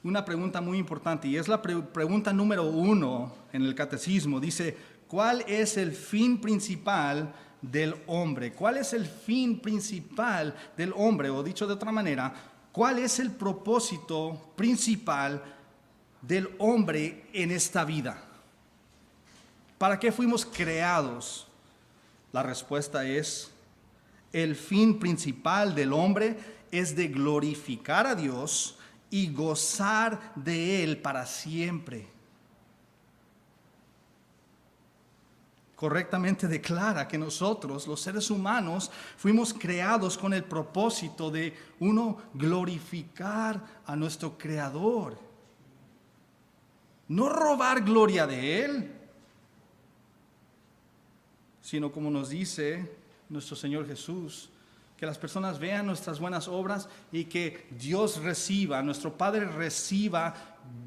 una pregunta muy importante, y es la pregunta número 1 en el catecismo. Dice: ¿cuál es el fin principal del hombre? ¿Cuál es el fin principal del hombre? O dicho de otra manera, ¿cuál es el propósito principal del hombre en esta vida? ¿Para qué fuimos creados? La respuesta es: el fin principal del hombre es de glorificar a Dios y gozar de Él para siempre. Correctamente declara que nosotros, los seres humanos, fuimos creados con el propósito de, uno, glorificar a nuestro Creador. No robar gloria de Él, sino, como nos dice nuestro Señor Jesús, que las personas vean nuestras buenas obras y que Dios reciba, nuestro Padre reciba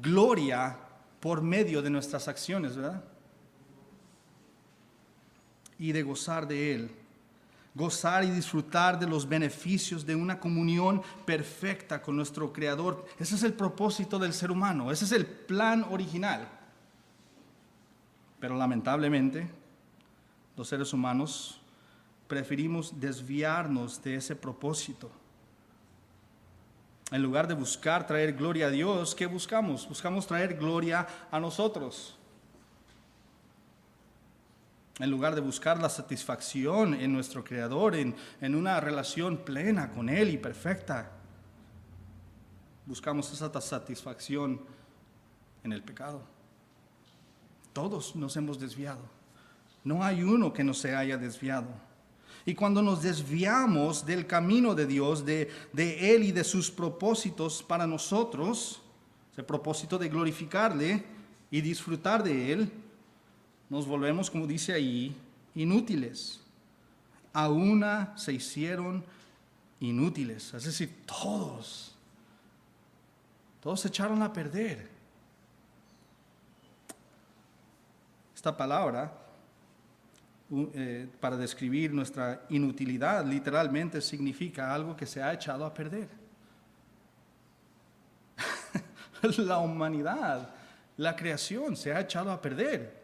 gloria por medio de nuestras acciones, ¿verdad? Y de gozar de Él, gozar y disfrutar de los beneficios de una comunión perfecta con nuestro Creador. Ese es el propósito del ser humano, ese es el plan original. Pero lamentablemente, los seres humanos preferimos desviarnos de ese propósito. En lugar de buscar traer gloria a Dios, ¿qué buscamos? Buscamos traer gloria a nosotros. En lugar de buscar la satisfacción en nuestro Creador, en una relación plena con Él y perfecta, buscamos esa satisfacción en el pecado. Todos nos hemos desviado. No hay uno que no se haya desviado. Y cuando nos desviamos del camino de Dios, de Él y de sus propósitos para nosotros, ese propósito de glorificarle y disfrutar de Él, nos volvemos, como dice ahí, inútiles. A una se hicieron inútiles. Es decir, todos se echaron a perder. Esta palabra, para describir nuestra inutilidad, literalmente significa algo que se ha echado a perder. La humanidad, la creación se ha echado a perder.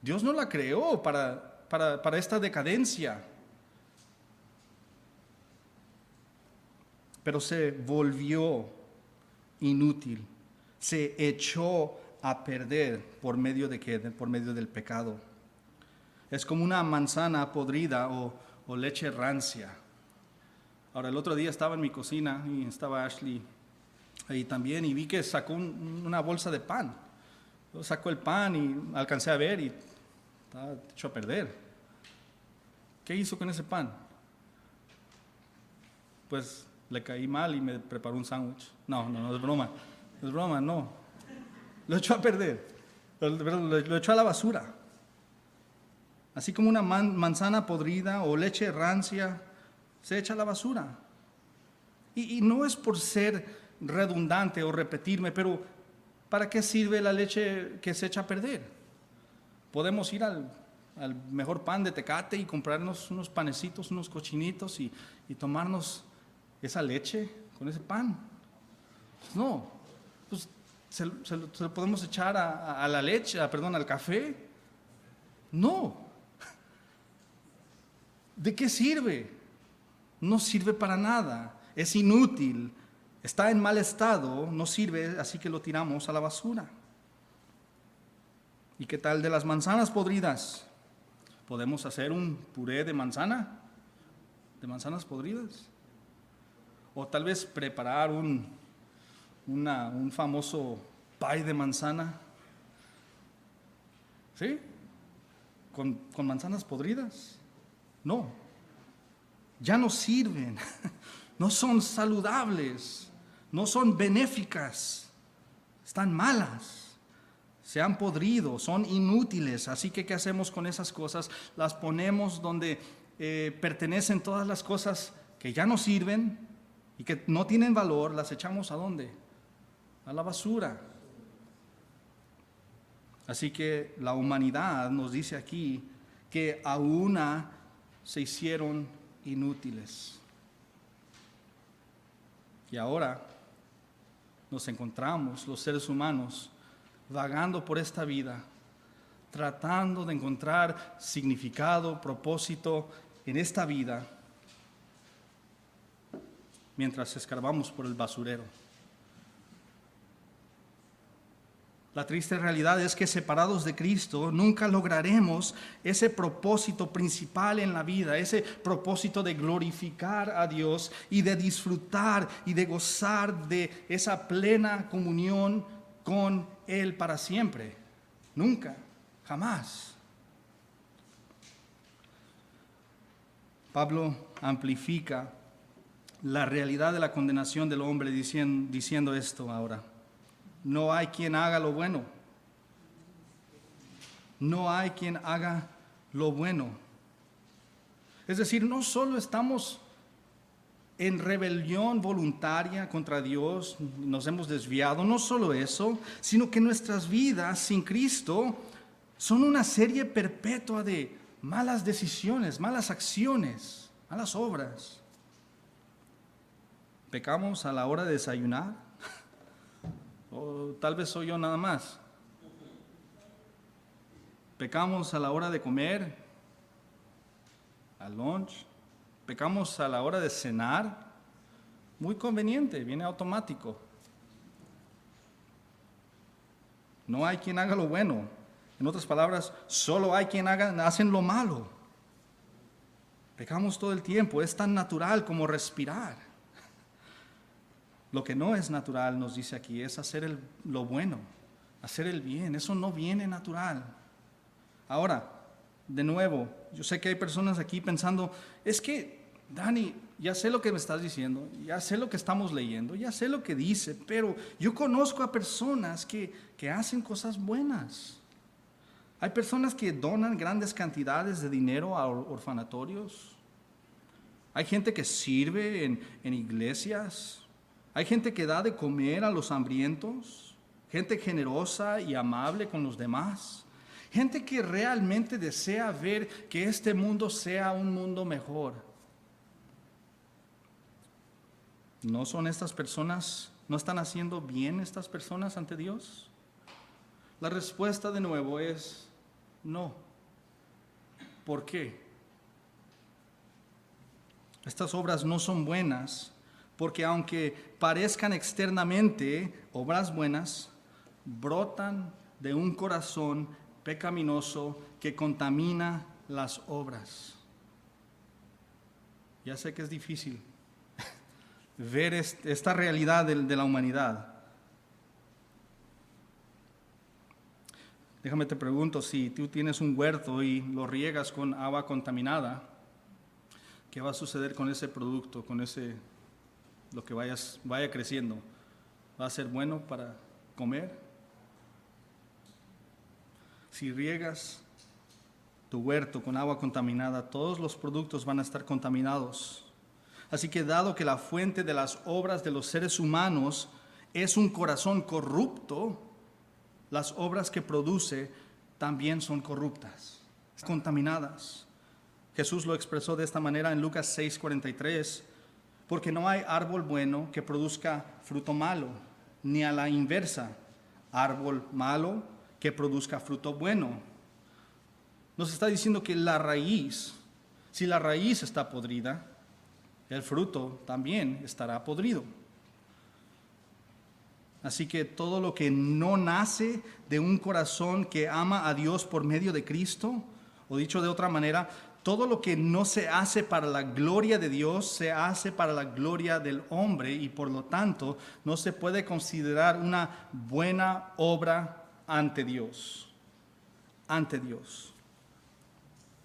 Dios no la creó para esta decadencia, pero se volvió inútil, se echó a perder por medio de ¿qué? Por medio del pecado. Es como una manzana podrida o leche rancia. Ahora, el otro día estaba en mi cocina y estaba Ashley ahí también y vi que sacó una bolsa de pan. Yo sacó el pan y alcancé a ver y estaba hecho a perder. ¿Qué hizo con ese pan? Pues le caí mal y me preparó un sándwich. No es broma. No es broma, no. Lo echó a perder. Lo echó a la basura. Así como una manzana podrida o leche rancia se echa a la basura. Y no es por ser redundante o repetirme, pero ¿para qué sirve la leche que se echa a perder? Podemos ir al mejor pan de Tecate y comprarnos unos panecitos, unos cochinitos y tomarnos esa leche con ese pan. No, pues se lo podemos echar a la leche, al café. No. ¿De qué sirve? No sirve para nada, es inútil, está en mal estado, no sirve, así que lo tiramos a la basura. ¿Y qué tal de las manzanas podridas? ¿Podemos hacer un puré de manzanas podridas? O tal vez preparar un famoso pie de manzana, ¿sí? Con manzanas podridas. No, ya no sirven, no son saludables, no son benéficas, están malas, se han podrido, son inútiles. Así que ¿qué hacemos con esas cosas? Las ponemos donde pertenecen todas las cosas que ya no sirven y que no tienen valor, las echamos ¿a dónde? A la basura. Así que la humanidad nos dice aquí que a una se hicieron inútiles. Y ahora nos encontramos, los seres humanos, vagando por esta vida, tratando de encontrar significado, propósito en esta vida, mientras escarbamos por el basurero. La triste realidad es que separados de Cristo nunca lograremos ese propósito principal en la vida, ese propósito de glorificar a Dios y de disfrutar y de gozar de esa plena comunión con Él para siempre. Nunca, jamás. Pablo amplifica la realidad de la condenación del hombre diciendo esto ahora. No hay quien haga lo bueno. No hay quien haga lo bueno. Es decir, no solo estamos en rebelión voluntaria contra Dios, nos hemos desviado, no solo eso, sino que nuestras vidas sin Cristo son una serie perpetua de malas decisiones, malas acciones, malas obras. Pecamos a la hora de desayunar. O tal vez soy yo nada más. Pecamos a la hora de comer, al lunch. Pecamos a la hora de cenar. Muy conveniente, viene automático. No hay quien haga lo bueno. En otras palabras, solo hay quien hacen lo malo. Pecamos todo el tiempo, es tan natural como respirar. Lo que no es natural, nos dice aquí, es hacer lo bueno, hacer el bien. Eso no viene natural. Ahora, de nuevo, yo sé que hay personas aquí pensando, es que, Dani, ya sé lo que me estás diciendo, ya sé lo que estamos leyendo, ya sé lo que dice, pero yo conozco a personas que hacen cosas buenas. Hay personas que donan grandes cantidades de dinero a orfanatorios. Hay gente que sirve en iglesias. Hay gente que da de comer a los hambrientos. Gente generosa y amable con los demás. Gente que realmente desea ver que este mundo sea un mundo mejor. ¿No son estas personas, no están haciendo bien estas personas ante Dios? La respuesta de nuevo es no. ¿Por qué? Estas obras no son buenas porque aunque parezcan externamente obras buenas, brotan de un corazón pecaminoso que contamina las obras. Ya sé que es difícil ver esta realidad de la humanidad. Déjame te pregunto, si tú tienes un huerto y lo riegas con agua contaminada, ¿qué va a suceder con ese producto, con lo que vaya creciendo? ¿Va a ser bueno para comer? Si riegas tu huerto con agua contaminada, todos los productos van a estar contaminados. Así que dado que la fuente de las obras de los seres humanos es un corazón corrupto, las obras que produce también son corruptas, contaminadas. Jesús lo expresó de esta manera en Lucas 6:43, porque no hay árbol bueno que produzca fruto malo, ni a la inversa, árbol malo que produzca fruto bueno. Nos está diciendo que la raíz, si la raíz está podrida, el fruto también estará podrido. Así que todo lo que no nace de un corazón que ama a Dios por medio de Cristo, o dicho de otra manera, todo lo que no se hace para la gloria de Dios, se hace para la gloria del hombre y por lo tanto no se puede considerar una buena obra ante Dios. Ante Dios.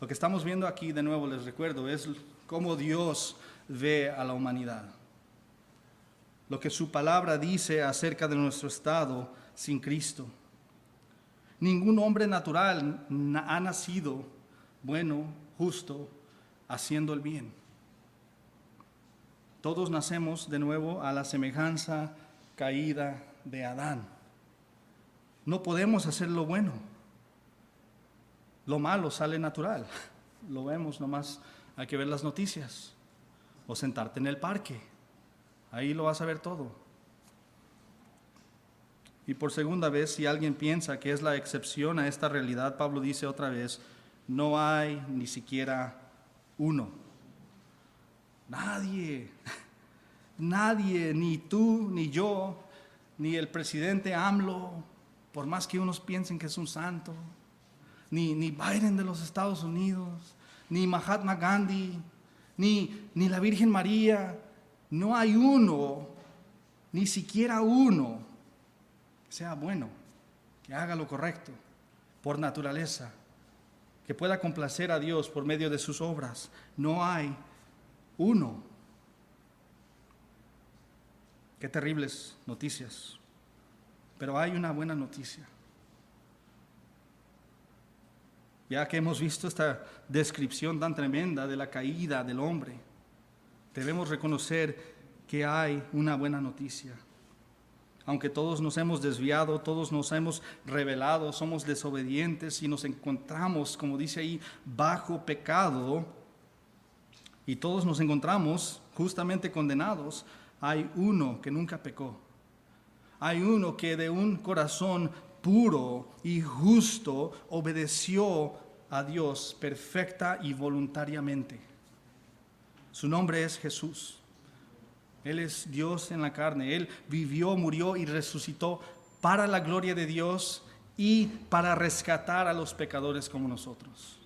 Lo que estamos viendo aquí, de nuevo les recuerdo, es cómo Dios ve a la humanidad. Lo que su palabra dice acerca de nuestro estado sin Cristo. Ningún hombre natural ha nacido bueno, justo, haciendo el bien. Todos nacemos de nuevo a la semejanza caída de Adán. No podemos hacer lo bueno. Lo malo sale natural. Lo vemos nomás, hay que ver las noticias. O sentarte en el parque. Ahí lo vas a ver todo. Y por segunda vez, si alguien piensa que es la excepción a esta realidad, Pablo dice otra vez, no hay ni siquiera uno. Nadie, ni tú, ni yo, ni el presidente AMLO, por más que unos piensen que es un santo, ni Biden de los Estados Unidos, ni Mahatma Gandhi, ni la Virgen María. No hay uno, ni siquiera uno, que sea bueno, que haga lo correcto por naturaleza, que pueda complacer a Dios por medio de sus obras. No hay uno. Qué terribles noticias. Pero hay una buena noticia. Ya que hemos visto esta descripción tan tremenda de la caída del hombre, debemos reconocer que hay una buena noticia. Aunque todos nos hemos desviado, todos nos hemos rebelado, somos desobedientes y nos encontramos, como dice ahí, bajo pecado, y todos nos encontramos justamente condenados, hay uno que nunca pecó. Hay uno que de un corazón puro y justo obedeció a Dios perfecta y voluntariamente. Su nombre es Jesús. Él es Dios en la carne. Él vivió, murió y resucitó para la gloria de Dios y para rescatar a los pecadores como nosotros.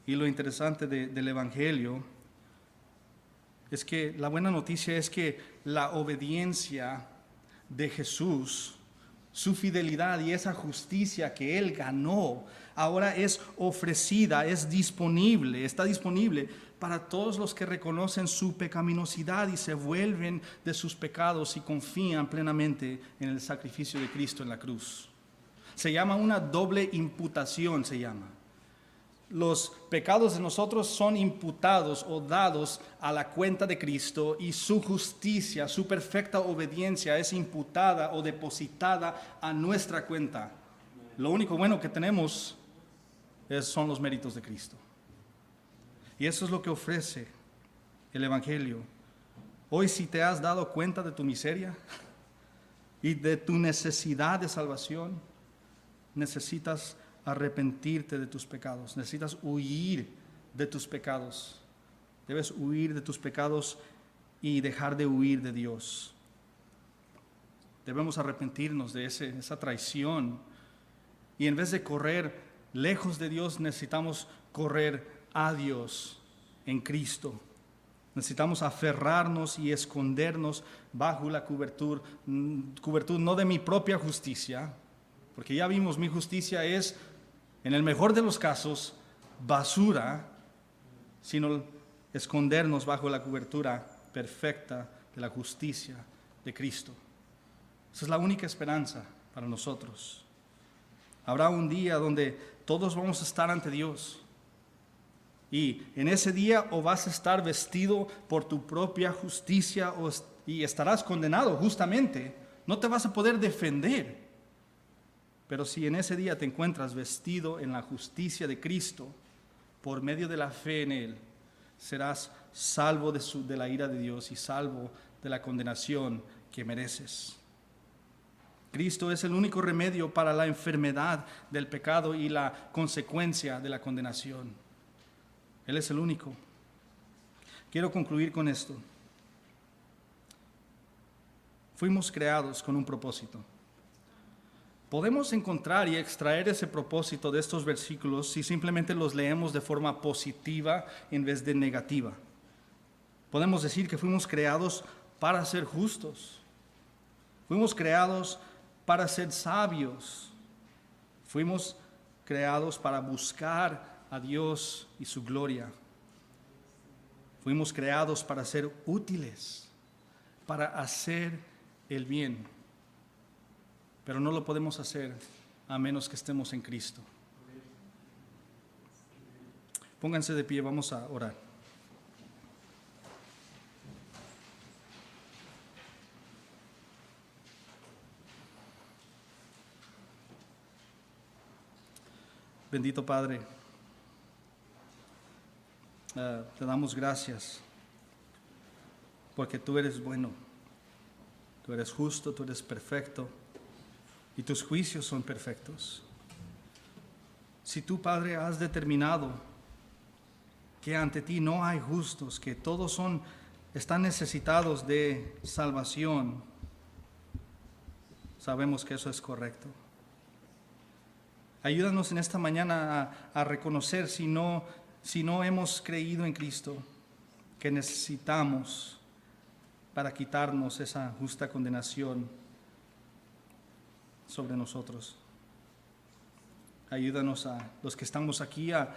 Y lo interesante del Evangelio es que la buena noticia es que la obediencia de Jesús, su fidelidad y esa justicia que Él ganó, ahora es ofrecida, es disponible, está disponible para todos los que reconocen su pecaminosidad y se vuelven de sus pecados y confían plenamente en el sacrificio de Cristo en la cruz. Se llama una doble imputación, se llama. Los pecados de nosotros son imputados o dados a la cuenta de Cristo y su justicia, su perfecta obediencia es imputada o depositada a nuestra cuenta. Lo único bueno que tenemos son los méritos de Cristo. Y eso es lo que ofrece el Evangelio. Hoy, si te has dado cuenta de tu miseria y de tu necesidad de salvación, necesitas arrepentirte de tus pecados, necesitas huir de tus pecados. Debes huir de tus pecados y dejar de huir de Dios. Debemos arrepentirnos de esa traición y en vez de correr lejos de Dios, necesitamos correr a Dios en Cristo. Necesitamos aferrarnos y escondernos bajo la cobertura no de mi propia justicia, porque ya vimos, mi justicia es, en el mejor de los casos, basura, sino escondernos bajo la cobertura perfecta de la justicia de Cristo. Esa es la única esperanza para nosotros. Habrá un día donde todos vamos a estar ante Dios. Y en ese día o vas a estar vestido por tu propia justicia y estarás condenado justamente. No te vas a poder defender. Pero si en ese día te encuentras vestido en la justicia de Cristo, por medio de la fe en Él, serás salvo de la ira de Dios y salvo de la condenación que mereces. Cristo es el único remedio para la enfermedad del pecado y la consecuencia de la condenación. Él es el único. Quiero concluir con esto. Fuimos creados con un propósito. Podemos encontrar y extraer ese propósito de estos versículos si simplemente los leemos de forma positiva en vez de negativa. Podemos decir que fuimos creados para ser justos. Fuimos creados para ser sabios. Fuimos creados para buscar a Dios y su gloria. Fuimos creados para ser útiles, para hacer el bien. Pero no lo podemos hacer a menos que estemos en Cristo. Pónganse de pie, vamos a orar. Bendito Padre, te damos gracias porque tú eres bueno, tú eres justo, tú eres perfecto. Y tus juicios son perfectos. Si tú, Padre, has determinado que ante ti no hay justos, que todos están necesitados de salvación, sabemos que eso es correcto. Ayúdanos en esta mañana a reconocer si no hemos creído en Cristo, que necesitamos para quitarnos esa justa condenación sobre nosotros. Ayúdanos a los que estamos aquí a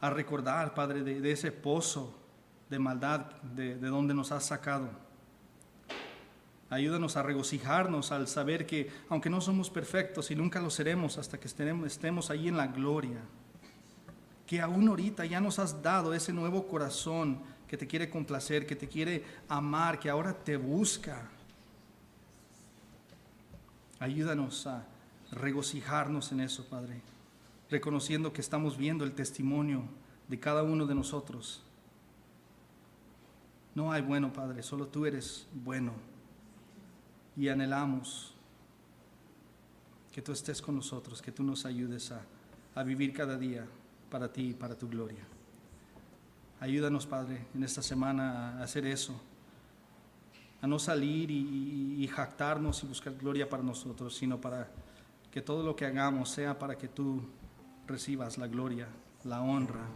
recordar, Padre, de ese pozo de maldad de donde nos has sacado. Ayúdanos a regocijarnos al saber que aunque no somos perfectos y nunca lo seremos hasta que estemos ahí en la gloria, que aún ahorita ya nos has dado ese nuevo corazón que te quiere complacer, que te quiere amar, que ahora te busca. Ayúdanos a regocijarnos en eso, Padre, reconociendo que estamos viendo el testimonio de cada uno de nosotros. No hay bueno, Padre, solo tú eres bueno. Y anhelamos que tú estés con nosotros, que tú nos ayudes a vivir cada día para ti y para tu gloria. Ayúdanos, Padre, en esta semana a hacer eso, a no salir y jactarnos y buscar gloria para nosotros, sino para que todo lo que hagamos sea para que tú recibas la gloria, la honra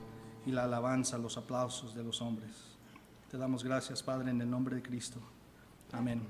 y la alabanza, los aplausos de los hombres. Te damos gracias, Padre, en el nombre de Cristo. Amén.